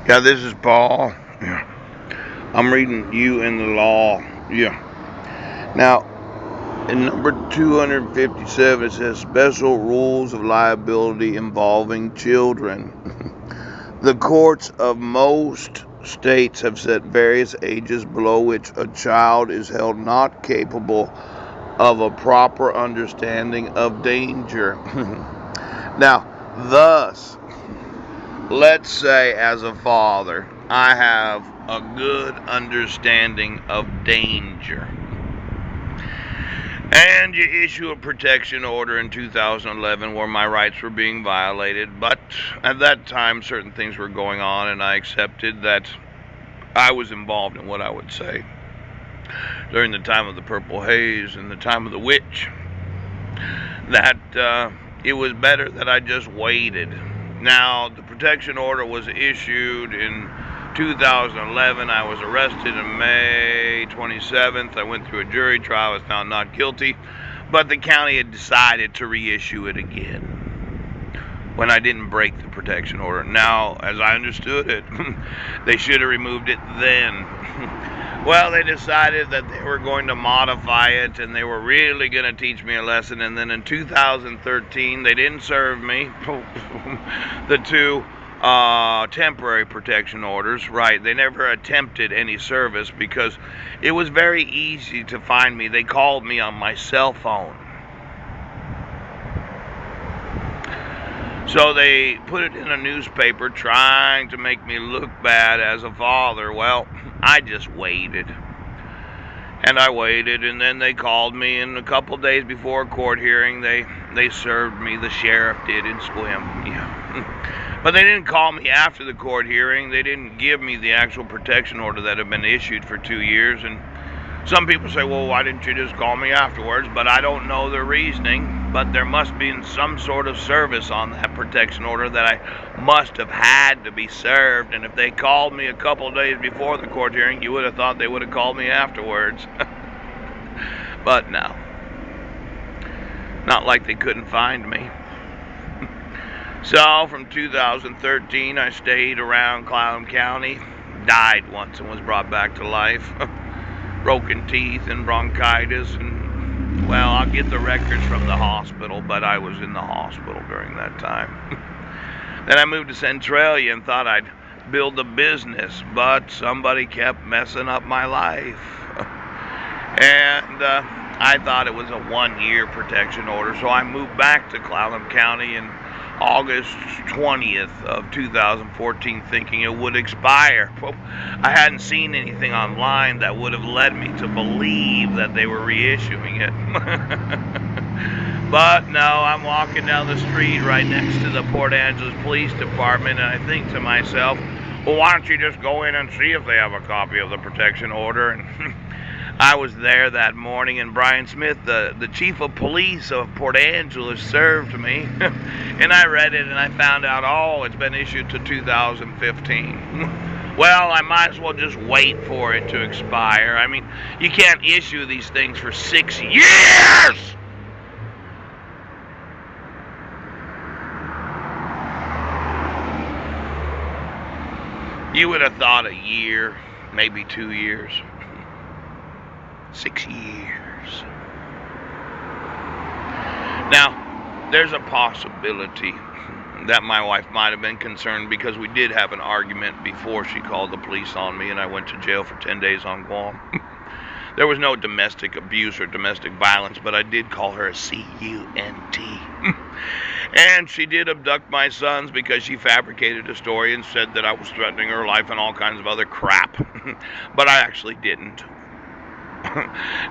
Yeah, this is Paul. Yeah. I'm reading You and the Law. Yeah. Now, in number 257, it says special rules of liability involving children. The courts of most states have set various ages below which a child is held not capable of a proper understanding of danger. Now, thus, let's say as a father, I have a good understanding of danger. And you issue a protection order in 2011 where my rights were being violated, but at that time certain things were going on and I accepted that I was involved in what I would say during the time of the Purple Haze and the time of the witch, that it was better that I just waited. Now, the protection order was issued in 2011. I was arrested on May 27th. I went through a jury trial. I was found not guilty. But the county had decided to reissue it again when I didn't break the protection order. Now, as I understood it, they should have removed it then. Well, they decided that they were going to modify it and they were really going to teach me a lesson. And then in 2013, they didn't serve me the two temporary protection orders. Right, they never attempted any service because it was very easy to find me. They called me on my cell phone. So they put it in a newspaper trying to make me look bad as a father. Well, I just waited. And I waited, and then they called me, and a couple days before a court hearing, they served me. The sheriff did in Sequim. Yeah. But they didn't call me after the court hearing. They didn't give me the actual protection order that had been issued for 2 years. And some people say, well, why didn't you just call me afterwards? But I don't know their reasoning. But there must be some sort of service on that protection order that I must have had to be served. And if they called me a couple of days before the court hearing, you would have thought they would have called me afterwards. But no. Not like they couldn't find me. So from 2013, I stayed around Clallam County. Died once and was brought back to life. Broken teeth and bronchitis, and well, I'll get the records from the hospital, but I was in the hospital during that time. Then I moved to Centralia and thought I'd build a business, but somebody kept messing up my life. And I thought it was a 1-year protection order, so I moved back to Clallam County in August 20th of 2014, thinking it would expire. I hadn't seen anything online that would have led me to believe that they were reissuing it. But no, I'm walking down the street right next to the Port Angeles Police Department, and I think to myself, well, why don't you just go in and see if they have a copy of the protection order? And I was there that morning, and Brian Smith, the chief of police of Port Angeles, served me. And I read it, and I found out, oh, it's been issued to 2015. Well, I might as well just wait for it to expire. I mean, you can't issue these things for 6 years! You would have thought a year, maybe 2 years. 6 years. Now, there's a possibility that my wife might have been concerned because we did have an argument before she called the police on me and I went to jail for 10 days on Guam. There was no domestic abuse or domestic violence, but I did call her a C-U-N-T. And she did abduct my sons because she fabricated a story and said that I was threatening her life and all kinds of other crap. But I actually didn't.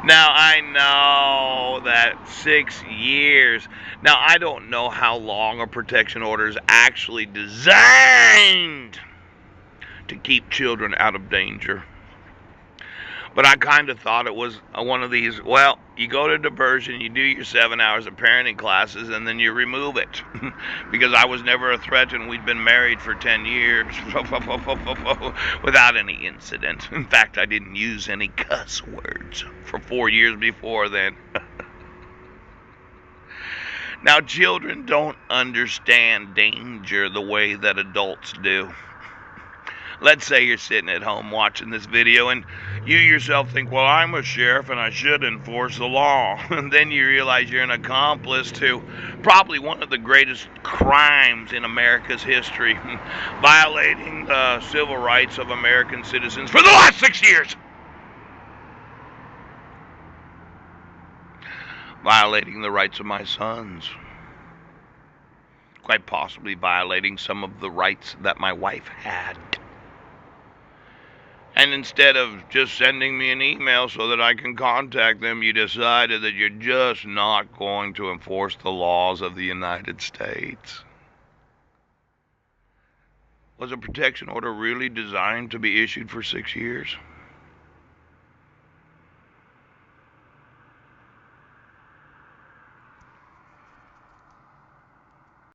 Now, I know that 6 years. Now, I don't know how long a protection order is actually designed to keep children out of danger. But I kind of thought it was one of these, well, you go to diversion, you do your 7 hours of parenting classes, and then you remove it. Because I was never a threat, and we'd been married for 10 years without any incident. In fact, I didn't use any cuss words for 4 years before then. Now, children don't understand danger the way that adults do. Let's say you're sitting at home watching this video and you yourself think, well, I'm a sheriff and I should enforce the law. And then you realize you're an accomplice to probably one of the greatest crimes in America's history, violating the civil rights of American citizens for the last 6 years. Violating the rights of my sons. Quite possibly violating some of the rights that my wife had. And instead of just sending me an email so that I can contact them, you decided that you're just not going to enforce the laws of the United States. Was a protection order really designed to be issued for 6 years?